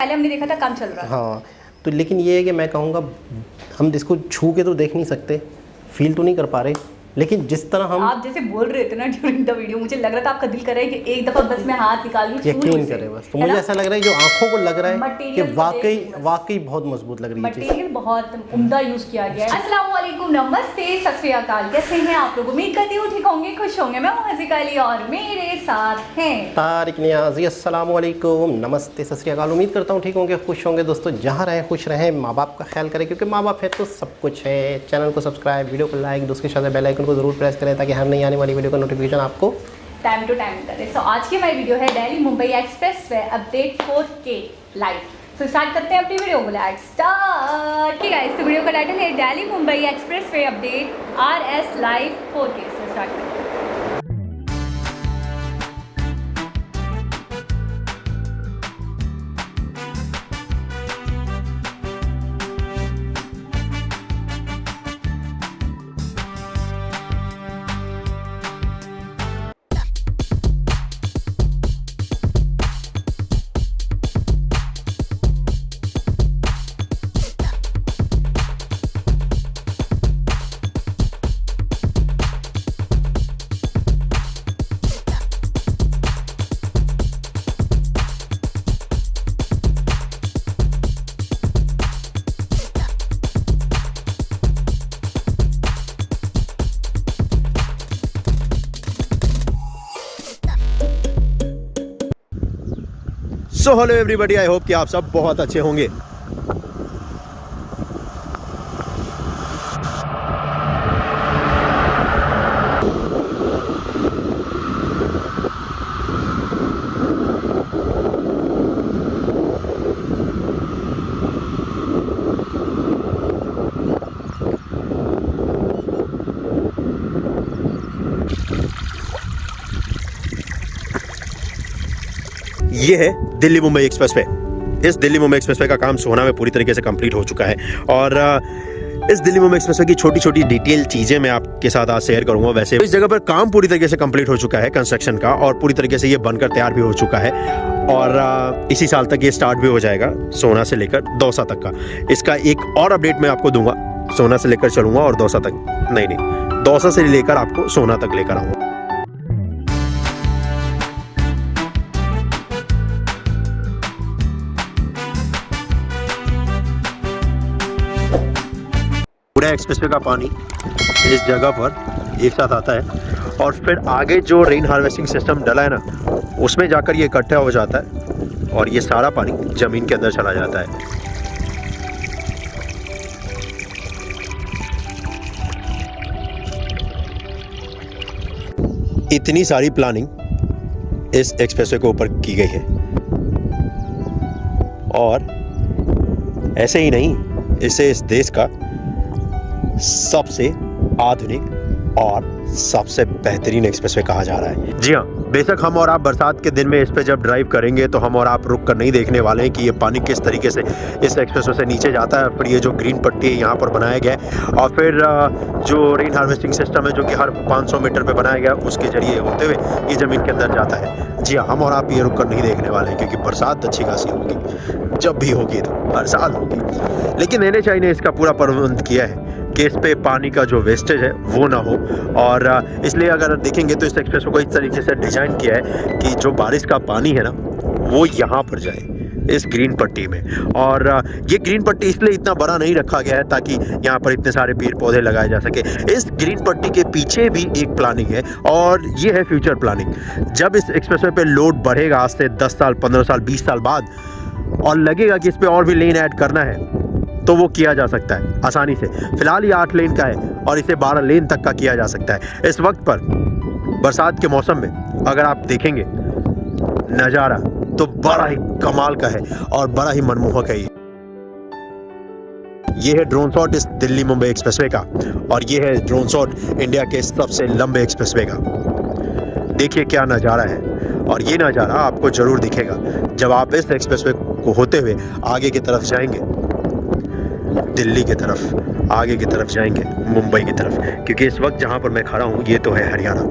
पहले हमने देखा था काम चल रहा था। हाँ, तो लेकिन ये है कि मैं कहूँगा हम इसको छू के तो देख नहीं सकते, फील तो नहीं कर पा रहे, लेकिन जिस तरह हम आप जैसे बोल रहे थे ना ड्यूरिंग द वीडियो, मुझे लग रहा था आपका दिल कर रहा है कि एक दफा बस मैं हाथ निकाल लूं, यकीन करें बस। तो मुझे ऐसा लग रहा है जो आंखों को लग रहा है कि वाकई बहुत मजबूत लग रही है चीज़। मटेरियल बहुत उम्दा यूज किया गया है। अस्सलाम वालेकुम, नमस्ते, सत श्री अकाल, कैसे हैं आप लोग? उम्मीद करती हूँ ठीक होंगे, खुश होंगे। मैं हूँ हसीका अली और मेरे साथ हैं तारिक नियाज़ी। अस्सलाम वालेकुम, नमस्ते, सत श्री अकाल। उम्मीद करता हूँ ठीक होंगे, खुश होंगे। दोस्तों जहाँ रहें खुश रहें, माँ बाप का ख्याल करें, क्योंकि माँ बाप है तो सब कुछ है। चैनल को सब्सक्राइब, वीडियो को लाइक, दोस्त के साथ बेल आइकन को जरूर प्रेस करें ताकि हर नई आने वाली वीडियो का नोटिफिकेशन आपको टाइम टू टाइम करें। सो आज की हमारी वीडियो है Delhi Mumbai express way update 4K live. तो स्टार्ट करते हैं अपनी वीडियो को। Let's start. ठीक है, इस वीडियो का टाइटल है Delhi Mumbai express way update RS live 4K। से स्टार्ट करते हैं। So hello everybody, I hope कि आप सब बहुत अच्छे होंगे। ये है दिल्ली मुंबई एक्सप्रेसवे। इस दिल्ली मुंबई एक्सप्रेसवे का काम सोहना में पूरी तरीके से कंप्लीट हो चुका है और इस दिल्ली मुंबई एक्सप्रेसवे की छोटी छोटी डिटेल चीजें मैं आपके साथ आज शेयर करूंगा। वैसे इस जगह पर काम पूरी तरीके से कंप्लीट हो चुका है कंस्ट्रक्शन का, और पूरी तरीके से ये बनकर तैयार भी हो चुका है और इसी साल तक ये स्टार्ट भी हो जाएगा सोहना से लेकर दौसा तक का। इसका एक और अपडेट मैं आपको दूंगा। सोहना से लेकर चलूंगा और दौसा तक नहीं, दौसा से लेकर आपको सोहना तक लेकर आऊंगा। पूरा एक्सप्रेसवे का पानी इस जगह पर एक साथ आता है और फिर आगे जो रेन हार्वेस्टिंग सिस्टम डला है ना, उसमें जाकर ये इकट्ठा हो जाता है और ये सारा पानी ज़मीन के अंदर चला जाता है। इतनी सारी प्लानिंग इस एक्सप्रेसवे के ऊपर की गई है और ऐसे ही नहीं, इसे इस देश का सबसे आधुनिक और सबसे बेहतरीन एक्सप्रेसवे कहा जा रहा है। जी हाँ, बेशक हम और आप बरसात के दिन में इस पे जब ड्राइव करेंगे तो हम और आप रुक कर नहीं देखने वाले हैं कि ये पानी किस तरीके से इस एक्सप्रेसवे से नीचे जाता है। फिर ये जो ग्रीन पट्टी है यहाँ पर बनाया गया है और फिर जो रेन हार्वेस्टिंग सिस्टम है जो कि हर 500 मीटर पे बनाया गया, उसके जरिए होते हुए ये ज़मीन के अंदर जाता है। जी हाँ, हम और आप ये रुक कर नहीं देखने वाले हैं क्योंकि बरसात अच्छी खासी होगी, जब भी होगी तो हर साल होगी। लेकिन NHAI ने इसका पूरा प्रबंध किया है कि इस पे पानी का जो वेस्टेज है वो ना हो, और इसलिए अगर देखेंगे तो इस एक्सप्रेसवे को इस तरीके से डिज़ाइन किया है कि जो बारिश का पानी है ना वो यहाँ पर जाए इस ग्रीन पट्टी में। और ये ग्रीन पट्टी इसलिए इतना बड़ा नहीं रखा गया है ताकि यहाँ पर इतने सारे पेड़ पौधे लगाए जा सके। इस ग्रीन पट्टी के पीछे भी एक प्लानिंग है और ये है फ्यूचर प्लानिंग। जब इस एक्सप्रेसवे पे लोड बढ़ेगा आज से 10 साल, 15 साल, 20 साल बाद और लगेगा कि इस पे और भी लेन ऐड करना है तो वो किया जा सकता है आसानी से। फिलहाल ये 8 लेन का है और इसे 12 लेन तक का किया जा सकता है। इस वक्त पर बरसात के मौसम में अगर आप देखेंगे नज़ारा तो बड़ा ही कमाल का है और बड़ा ही मनमोहक है। ये है ड्रोन शॉट इस दिल्ली मुंबई एक्सप्रेसवे का और ये है ड्रोन शॉट इंडिया के सबसे लंबे एक्सप्रेसवे का। देखिए क्या नज़ारा है और ये नज़ारा आपको ज़रूर दिखेगा जब आप इस एक्सप्रेसवे को होते हुए आगे की तरफ जाएंगे, दिल्ली की तरफ, आगे की तरफ जाएंगे, मुंबई की तरफ। क्योंकि इस वक्त जहाँ पर मैं खड़ा हूँ ये तो है हरियाणा,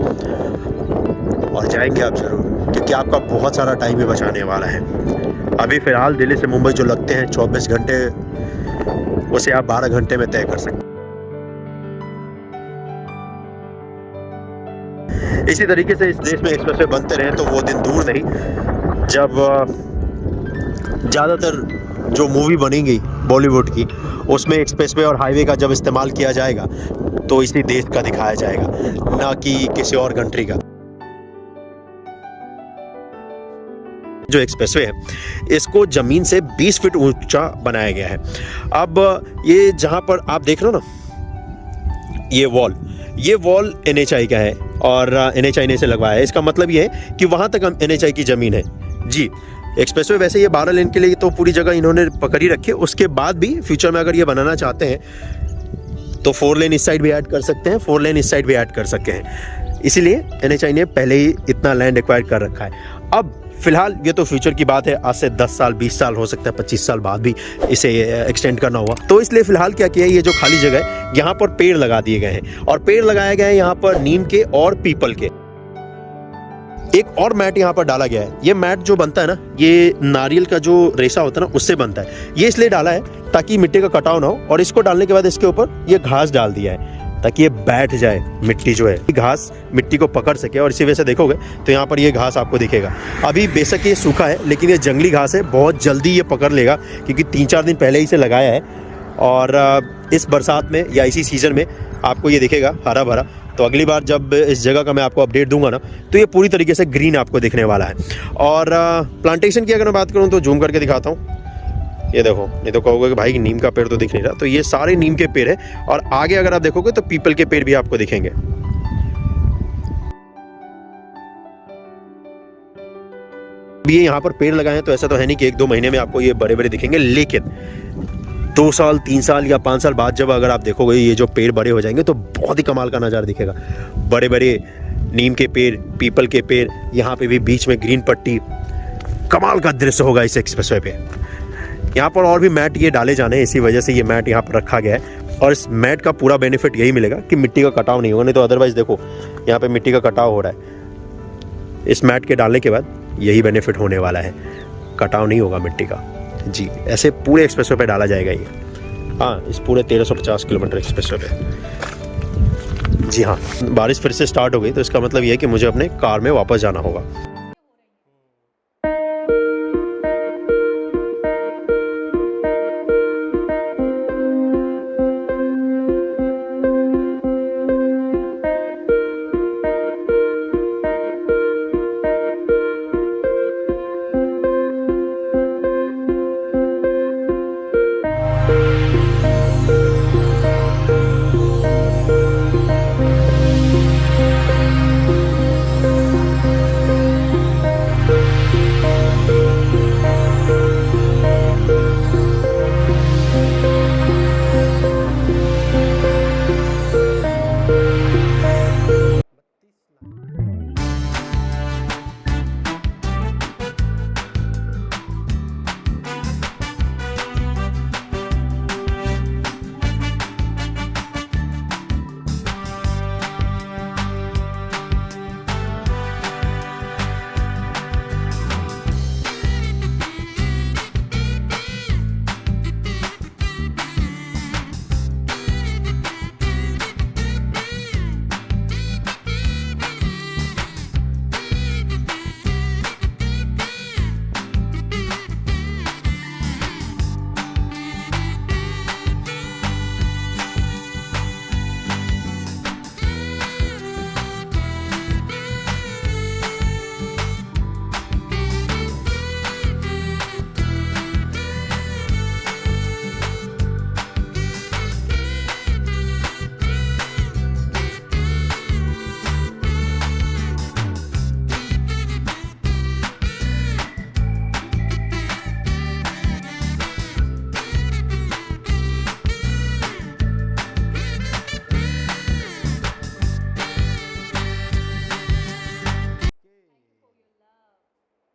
और जाएंगे आप ज़रूर क्योंकि आपका बहुत सारा टाइम भी बचाने वाला है। अभी फ़िलहाल दिल्ली से मुंबई जो लगते हैं 24 घंटे, उसे आप 12 घंटे में तय कर सकते हैं। इसी तरीके से इस देश में एक्सप्रेसवे बनते रहे तो वो दिन दूर नहीं जब ज़्यादातर जो मूवी बनेंगी बॉलीवुड की, उसमें एक्सप्रेसवे और हाईवे का जब इस्तेमाल किया जाएगा तो इसी देश का दिखाया जाएगा, ना कि किसी और कंट्री का। जो एक्सप्रेसवे है इसको ज़मीन से 20 फीट ऊंचा बनाया गया है। अब ये जहाँ पर आप देख रहे हो ना, ये वॉल NHI का है और NHI ने इसे लगवाया है। इसका मतलब ये है कि वहाँ तक NHI की ज़मीन है जी। एक्सप्रेसवे वैसे ये 12 लेन के लिए तो पूरी जगह इन्होंने पकड़ ही रखी है। उसके बाद भी फ्यूचर में अगर ये बनाना चाहते हैं तो 4 लेन इस साइड भी ऐड कर सकते हैं, 4 लेन इस साइड भी ऐड कर सकते हैं। इसीलिए NHI ने पहले ही इतना लैंड एक्वायर कर रखा है। अब फिलहाल ये तो फ्यूचर की बात है, आज से 10 साल 20 साल हो सकता है 25 साल बाद भी इसे एक्सटेंड करना हुआ। तो इसलिए फिलहाल क्या किया है, ये जो खाली जगह है यहाँ पर पेड़ लगा दिए गए हैं और पेड़ लगाए गए हैं यहाँ पर नीम के और पीपल के। एक और मैट यहाँ पर डाला गया है। ये मैट जो बनता है ना, ये नारियल का जो रेशा होता है ना उससे बनता है। ये इसलिए डाला है ताकि मिट्टी का कटाव ना हो, और इसको डालने के बाद इसके ऊपर ये घास डाल दिया है ताकि ये बैठ जाए, मिट्टी जो है घास मिट्टी को पकड़ सके। और इसी वजह से देखोगे तो यहाँ पर ये घास आपको दिखेगा। अभी बेशक ये सूखा है लेकिन ये जंगली घास है, बहुत जल्दी ये पकड़ लेगा क्योंकि 3-4 दिन पहले ही इसे लगाया है। और इस बरसात में या इसी सीज़न में आपको ये दिखेगा हरा भरा। तो अगली बार जब इस जगह का मैं आपको अपडेट दूंगा ना तो ये पूरी तरीके से ग्रीन आपको दिखने वाला है। और प्लांटेशन की अगर मैं बात करूँ तो जूम करके दिखाता हूँ, ये देखो, नहीं तो कहोगे कि भाई नीम का पेड़ तो दिख नहीं रहा, तो ये सारे नीम के पेड़ है। और आगे अगर आप देखोगे तो पीपल के पेड़ भी आपको दिखेंगे। ये यहाँ पर पेड़ लगाए हैं तो ऐसा तो है नहीं कि 1-2 महीने में आपको ये बड़े बड़े दिखेंगे, लेकिन 2 साल 3 साल या 5 साल बाद जब अगर आप देखोगे ये जो पेड़ बड़े हो जाएंगे तो बहुत ही कमाल का नज़ारा दिखेगा। बड़े बड़े नीम के पेड़, पीपल के पेड़, यहाँ पे भी बीच में ग्रीन पट्टी, कमाल का दृश्य होगा इस एक्सप्रेसवे पे। यहाँ पर और भी मैट ये डाले जाने हैं, इसी वजह से ये मैट यहाँ पर रखा गया है। और इस मैट का पूरा बेनिफिट यही मिलेगा कि मिट्टी का कटाव नहीं होगा, नहीं तो अदरवाइज देखो यहाँ पे मिट्टी का कटाव हो रहा है। इस मैट के डालने के बाद यही बेनिफिट होने वाला है, कटाव नहीं होगा मिट्टी का जी। ऐसे पूरे एक्सप्रेसवे पे डाला जाएगा ये, हाँ, इस पूरे 1350 किलोमीटर एक्सप्रेसवे पे जी। हाँ, बारिश फिर से स्टार्ट हो गई तो इसका मतलब ये है कि मुझे अपने कार में वापस जाना होगा।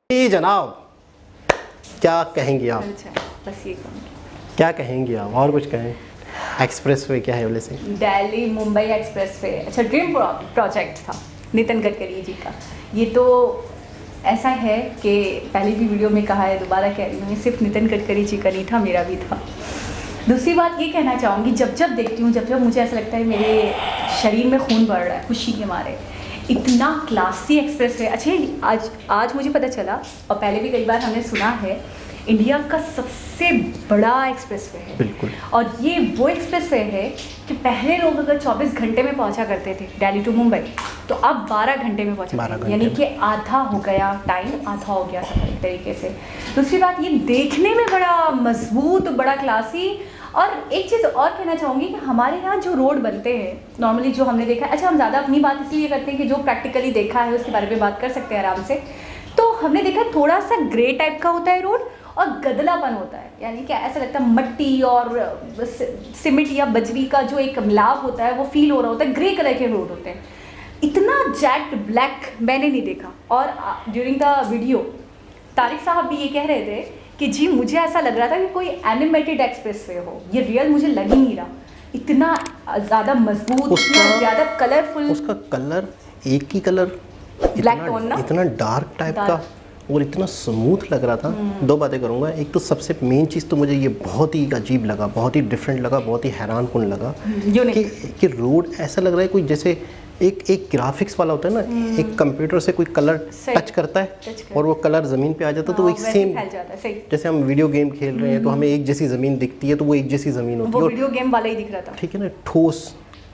जी जनाब, क्या कहेंगी आप? अच्छा, बस ये कहूँगी। क्या कहेंगी आप, और कुछ कहें? एक्सप्रेसवे क्या है बोले से? दिल्ली मुंबई एक्सप्रेसवे, अच्छा ड्रीम प्रोजेक्ट था नितिन गडकरी जी का। ये तो ऐसा है कि पहले भी वीडियो में कहा है, दोबारा कह रही हूँ, सिर्फ नितिन गडकरी जी का नहीं था, मेरा भी था। दूसरी बात ये कहना चाहूँगी, जब जब देखती हूँ, जब जब मुझे ऐसा लगता है मेरे शरीर में खून बढ़ रहा है खुशी के मारे। इतना क्लासी एक्सप्रेस वे। अच्छा, आज मुझे पता चला, और पहले भी कई बार हमने सुना है, इंडिया का सबसे बड़ा एक्सप्रेस वे है। बिल्कुल। और ये वो एक्सप्रेस वे है कि पहले लोग अगर 24 घंटे में पहुंचा करते थे दिल्ली टू मुंबई, तो अब 12 घंटे में पहुंचा, यानी कि आधा हो गया टाइम, आधा हो गया सफर एक तरीके से। दूसरी बात, ये देखने में बड़ा मजबूत, बड़ा क्लासी। और एक चीज़ और कहना चाहूँगी कि हमारे यहाँ जो रोड बनते हैं नॉर्मली, जो हमने देखा है, अच्छा हम ज़्यादा अपनी बात इसलिए करते हैं कि जो प्रैक्टिकली देखा है उसके बारे में बात कर सकते हैं आराम से। तो हमने देखा थोड़ा सा ग्रे टाइप का होता है रोड, और गदलापन होता है, यानी कि ऐसा लगता है मट्टी और सीमेंट या बजरी का जो एक मिलाव होता है वो फील हो रहा होता है। ग्रे कलर के रोड होते हैं, इतना जेट ब्लैक मैंने नहीं देखा। और ड्यूरिंग द वीडियो तारिक साहब भी ये कह रहे थे कि जी मुझे ऐसा लग रहा था कि कोई एनिमेटेड एक्सप्रेस वे हो, ये रियल मुझे लग ही नहीं रहा। इतना ज़्यादा मजबूत, इतना ज़्यादा कलरफुल, उसका कलर एक ही कलर, ब्लैक टोन ना, इतना डार्क टाइप का, और इतना स्मूथ लग रहा था। दो बातें करूँगा। एक तो सबसे मेन चीज़ तो मुझे ये बहुत ही अजीब लगा, बहुत ही डिफरेंट लगा, बहुत ही हैरान कुन लगा कि रोड ऐसा लग रहा है कोई जैसे एक ग्राफिक्स वाला होता है ना, एक कंप्यूटर से कोई कलर टच करता है और वो कलर ज़मीन पे आ जाता है, तो वो एक सेम जैसे हम वीडियो गेम खेल रहे हैं तो हमें एक जैसी ज़मीन दिखती है, तो वो एक जैसी ज़मीन होती है, वो वीडियो गेम वाला ही दिख रहा था, ठीक है ना, ठोस।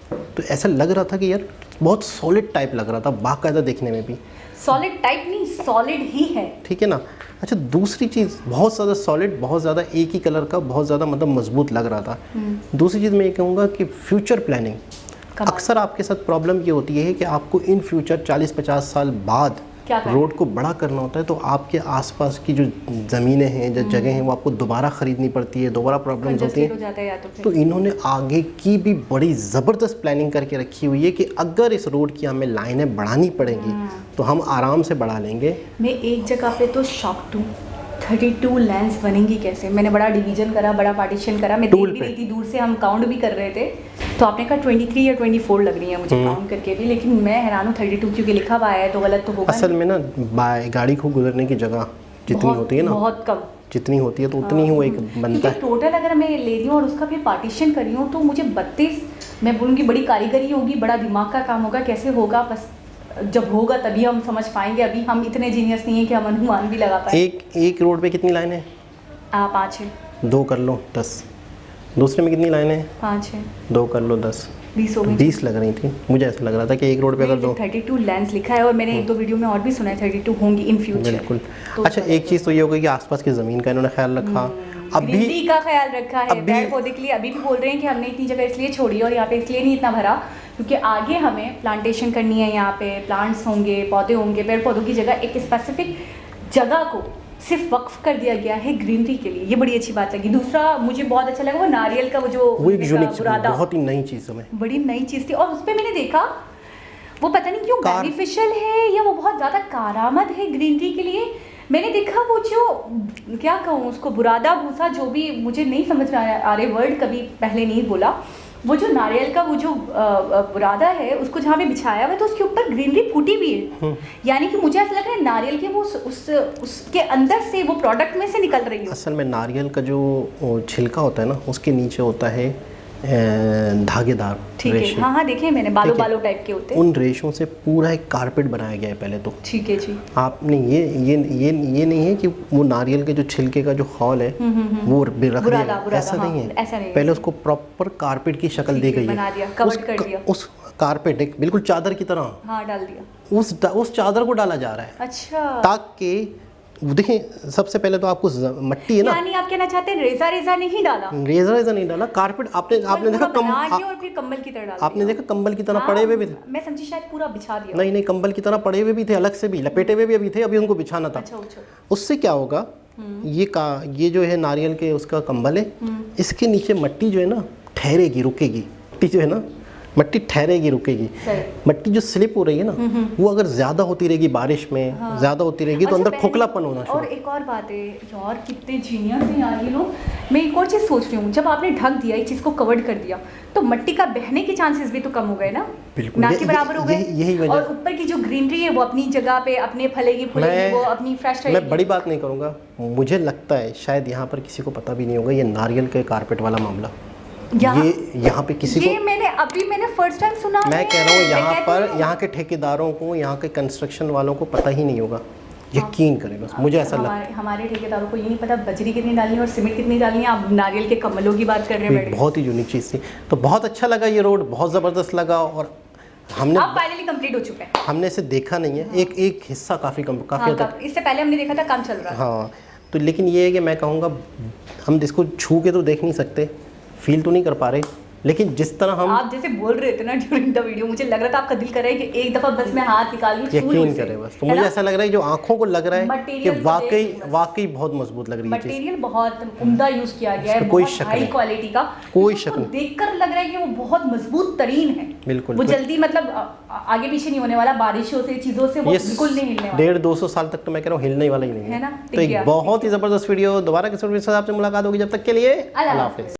तो ऐसा लग रहा था कि यार बहुत सॉलिड टाइप लग रहा था, बाकायदा देखने में भी। सॉलिड टाइप नहीं, सॉलिड ही है, ठीक है ना। अच्छा, दूसरी चीज़, बहुत ज़्यादा सॉलिड, बहुत ज़्यादा एक ही कलर का, बहुत ज़्यादा मतलब मजबूत लग रहा था। दूसरी चीज़ मैं ये कहूँगा कि फ्यूचर प्लानिंग, अक्सर आपके साथ प्रॉब्लम ये होती है कि आपको इन फ्यूचर 40-50 साल बाद रोड को बड़ा करना होता है, तो आपके आसपास की जो ज़मीनें हैं, जो जगह हैं, वो आपको दोबारा ख़रीदनी पड़ती है, दोबारा प्रॉब्लम्स होती हैं। तो इन्होंने आगे की भी बड़ी ज़बरदस्त प्लानिंग करके रखी हुई है कि अगर इस रोड की हमें लाइनें बढ़ानी पड़ेंगी तो हम आराम से बढ़ा लेंगे। मैं एक जगह पे तो शॉक्ड हूँ, 32 लेन्स बनेंगी कैसे। मैंने बड़ा डिवीजन करा, बड़ा पार्टीशन करा, मैं देख भी रही थी दूर से, हम काउंट भी कर रहे थे, तो आपने कहा 23 या 24 लग रही है मुझे काउंट करके भी, लेकिन मैं हैरान हूँ 32 क्योंकि लिखा हुआ है, तो गलत तो होगा। असल में ना गाड़ी को गुजरने की जगह जितनी होती है ना, बहुत कम जितनी होती है, तो उतनी ही वो एक बनता है। टोटल अगर मैं ले रही हूँ और उसका फिर पार्टीशन कर रही हूँ, तो मुझे 32, मैं बोलूँगी बड़ी कारीगरी होगी, बड़ा दिमाग का काम होगा। कैसे होगा, बस जब होगा तभी हम समझ पाएंगे। अभी हम इतने जीनियस नहीं है कि हम अनुमान भी लगा पाए। एक रोड पे कितनी लाइन है? 5 है। 2 कर लो 10। दूसरे में कितनी लाइन है? 5 है। 2 कर लो 10। 20 हो गई। 20 लग रही थी, मुझे ऐसा लग रहा था कि एक रोड पे अगर 32 लेंस लिखा है, और मैंने 1-2 वीडियो में और भी सुना है 32 होंगी इन फ्यूचर। बिल्कुल। तो अच्छा, एक चीज़ तो ये हो गई कि आसपास की ज़मीन का इन्होंने ख्याल रखा, अभी का ख्याल रखा है, पेड़ पौधे के लिए अभी भी बोल रहे हैं कि हमने इतनी जगह इसलिए छोड़ी और यहाँ पे इसलिए नहीं इतना भरा क्योंकि आगे हमें प्लांटेशन करनी है, यहाँ पे प्लांट्स होंगे, पौधे होंगे, पेड़ पौधों की जगह एक स्पेसिफिक जगह को सिर्फ वक्फ कर दिया गया है ग्रीनरी के लिए। ये बड़ी अच्छी बात लगी। दूसरा मुझे बहुत अच्छा लगा वो नारियल का वो एक यूनिक, बहुत ही नई चीज़ हमें, बड़ी नई चीज़ थी। और उस पर मैंने देखा वो पता नहीं क्यों बेनिफिशियल है या वो बहुत ज़्यादा कारआमद है ग्रीनरी के लिए। मैंने देखा वो जो क्या कहूँ उसको, बुरादा भूसा, जो भी मुझे नहीं समझ में आ रहे वर्ड, कभी पहले नहीं बोला, वो जो नारियल का वो जो बुरादा है उसको जहाँ पे बिछाया हुआ है तो उसके ऊपर ग्रीनरी फूटी हुई है, यानी कि मुझे ऐसा लग रहा है नारियल के वो उसके अंदर से वो प्रोडक्ट में से निकल रही है। असल में नारियल का जो छिलका होता है ना, उसके नीचे होता है धागेदार रेशे। हाँ देखे मैंने, बालों टाइप के होते हैं। उन रेशों से पूरा एक कारपेट बनाया गया है पहले तो। ठीक है जी। आपने ये नहीं है कि वो नारियल के जो छिलके का जो खौल है वो रख दिया, ऐसा नहीं है। पहले उसको प्रॉपर कारपेट की शक्ल दी गई है। उस कारपेट एक बिल्कुल चादर की तरह डाल दिया, उस चादर को डाला जा रहा है। अच्छा। ताकि देखिए, सबसे पहले तो आपको मट्टी है ना, यानी आप कहना चाहते हैं रेजा नहीं डाला, रेजा नहीं डाला, कारपेट आपने देखा और फिर कंबल की तरह डाल आपने देखा कंबल की तरह पड़े हुए भी थे। मैं समझी शायद पूरा बिछा दिया। नहीं, कंबल की तरह पड़े हुए भी थे, अलग से भी लपेटे हुए भी थे, अभी उनको बिछाना था। अच्छा। उससे क्या होगा, ये जो है नारियल के उसका कंबल है, इसके नीचे मट्टी जो है ना ठहरेगी, रुकेगी। मट्टी जो है ना मट्टी ठहरेगी, रुकेगी। सही। मट्टी जो स्लिप हो रही है ना, वो अगर ज़्यादा होती रहेगी बारिश में, ज़्यादा होती रहेगी तो अंदर खोखलापन होना शुरू। और एक और बात है यार, कितने जीनियस हैं यार ये लोग। मैं एक और चीज़ सोच रही हूँ, जब आपने ढक दिया, इस चीज़ को कवर्ड कर दिया, तो मट्टी का बहने के चांसेस भी तो कम हो गए ना, बिल्कुल, ना के बराबर हो गए। यही वजह। और ऊपर की जो ग्रीनरी है वो अपनी जगह पे अपने फलेगी फूलेगी, वो अपनी फ्रेश रहेगी। मैं बड़ी बात नहीं करूँगा, मुझे लगता है शायद यहाँ पर किसी को पता भी नहीं होगा ये नारियल के कारपेट वाला मामला। ये यहाँ पे किसी को, मैंने फर्स्ट टाइम सुना। मैं कह रहा हूँ यहाँ पर यहाँ के ठेकेदारों को, यहाँ के कंस्ट्रक्शन वालों को पता ही नहीं होगा। यकीन करें बस, मुझे ऐसा लगता है। हमारे ठेकेदारों को ये नहीं पता बजरी कितनी डालनी है और सीमेंट कितनी डालनी है। आप नारियल के कमलों की बात कर रहे हैं। बहुत ही यूनिक चीज़ थी। तो बहुत अच्छा लगा ये रोड, बहुत ज़बरदस्त लगा। और हमने अब फाइनली कंप्लीट हो चुका है। हमने इसे देखा नहीं है, एक हिस्सा काफ़ी हद तक। इससे पहले हमने देखा था, काम चल रहा है। हाँ, तो लेकिन ये है कि मैं कहूँगा हम इसको छू के तो देख नहीं सकते, फील तो नहीं कर पा रहे, लेकिन जिस तरह हम, आप जैसे बोल रहे थे ना ड्यूरिंग द वीडियो, मुझे लग रहा था आपका दिल कर रहा है कि एक दफ़ा बस मैं हाथ निकाल लूं, यकीन करें बस। तो मुझे ऐसा लग रहा है जो आंखों को लग रहा है कि वाकई बहुत मजबूत लग रही है चीज़। मटेरियल बहुत उम्दा यूज किया गया है, कोई बहुत शक हाई नहीं, क्वालिटी का। कोई शक नहीं। देखकर लग रहा है कि वो बहुत मजबूत तरीन है। बिल्कुल, वो जल्दी मतलब आगे पीछे नहीं होने वाला, बारिशों से चीज़ों से वो बिल्कुल नहीं हिलने वाला। 150-200 साल तक तो मैं कह रहा हूँ हिलने वाला ही नहीं है ना। तो एक बहुत ही ज़बरदस्त वीडियो, दोबारा किसी वीडियो से आपसे मुलाकात होगी, जब तक के लिए अल्लाह हाफिज़।